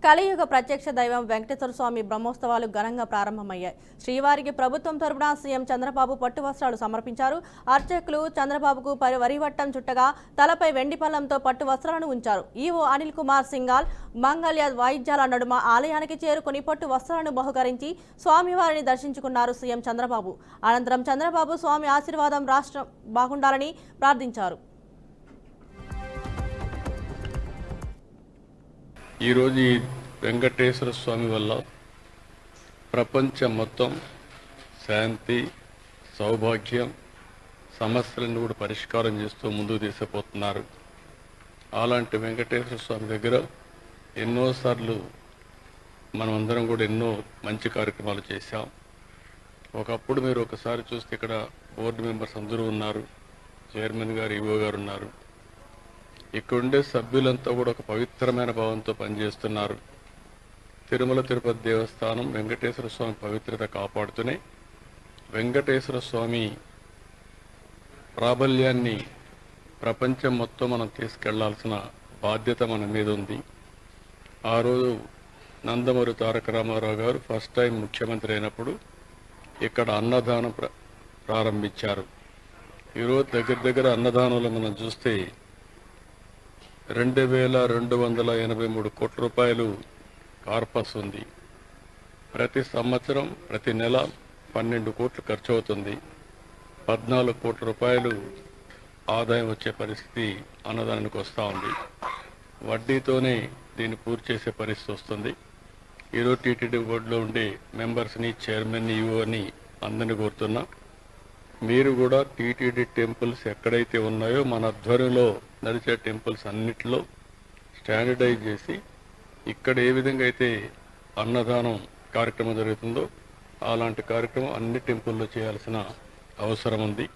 కలియుగ ప్రత్యక్ష దైవం వెంకటేశ్వర స్వామి బ్రహ్మోత్సవాలు ఘనంగా ప్రారంభమయ్యాయి. శ్రీవారికి ప్రభుత్వం తరపున సీఎం చంద్రబాబు పట్టు వస్త్రాలు సమర్పించారు. అర్చకులు చంద్రబాబుకు వరివట్టం చుట్టగా తలపై వెండి పళ్ళంతో పట్టు వస్త్రాలను ఉంచారు. ఈవో అనిల్ కుమార్ సింగాల్ మంగళ్య వాయిద్యాల నడుమ ఆలయానికి చేరుకుని పట్టు వస్త్రాలను బహుకరించి స్వామివారిని దర్శించుకున్నారు సీఎం చంద్రబాబు. అనంతరం చంద్రబాబు స్వామి ఆశీర్వాదం రాష్ట్రం బాగుండాలని ప్రార్థించారు. ఈరోజు ఈ వెంకటేశ్వర స్వామి వల్ల ప్రపంచం మొత్తం శాంతి, సౌభాగ్యం, సమస్యలను కూడా పరిష్కారం చేస్తూ ముందుకు తీసుకుపోతున్నారు. అలాంటి వెంకటేశ్వర స్వామి దగ్గర ఎన్నోసార్లు మనమందరం కూడా ఎన్నో మంచి కార్యక్రమాలు చేశాం. ఒకప్పుడు మీరు ఒకసారి చూస్తే ఇక్కడ బోర్డు మెంబర్స్ అందరూ ఉన్నారు, చైర్మన్ గారు, ఈవో గారు ఉన్నారు. ఇక్కడుండే సభ్యులంతా కూడా ఒక పవిత్రమైన భావంతో పనిచేస్తున్నారు. తిరుమల తిరుపతి దేవస్థానం వెంకటేశ్వర స్వామి పవిత్రత కాపాడుతూనే వెంకటేశ్వర స్వామి ప్రాబల్యాన్ని ప్రపంచం మొత్తం మనం తీసుకెళ్లాల్సిన బాధ్యత మన మీద ఉంది. ఆ రోజు నందమూరి తారక రామారావు గారు ఫస్ట్ టైం ముఖ్యమంత్రి అయినప్పుడు ఇక్కడ అన్నదానం ప్రారంభించారు. ఈరోజు దగ్గర అన్నదానంలో మనం చూస్తే 2,283 కోట్ల రూపాయలు కార్పస్ ఉంది. ప్రతి సంవత్సరం ప్రతి నెల 12 కోట్లు ఖర్చు అవుతుంది. 14 కోట్ల రూపాయలు ఆదాయం వచ్చే పరిస్థితి అన్నదానానికి వస్తూ ఉంది. వడ్డీతోనే దీన్ని పూర్తి చేసే పరిస్థితి వస్తుంది. ఈరోజు టీటీడీ బోర్డులో ఉండే మెంబర్స్ని, చైర్మన్ని, ఈఓని అందరినీ కోరుతున్నా, మీరు కూడా టీటీడీ టెంపుల్స్ ఎక్కడైతే ఉన్నాయో మన ఆధ్వర్యంలో నడిచే టెంపుల్స్ అన్నిటిలో స్టాండర్డైజ్ చేసి ఇక్కడ ఏ విధంగా అయితే అన్నదానం కార్యక్రమం జరుగుతుందో అలాంటి కార్యక్రమం అన్ని టెంపుల్లో చేయాల్సిన అవసరం ఉంది.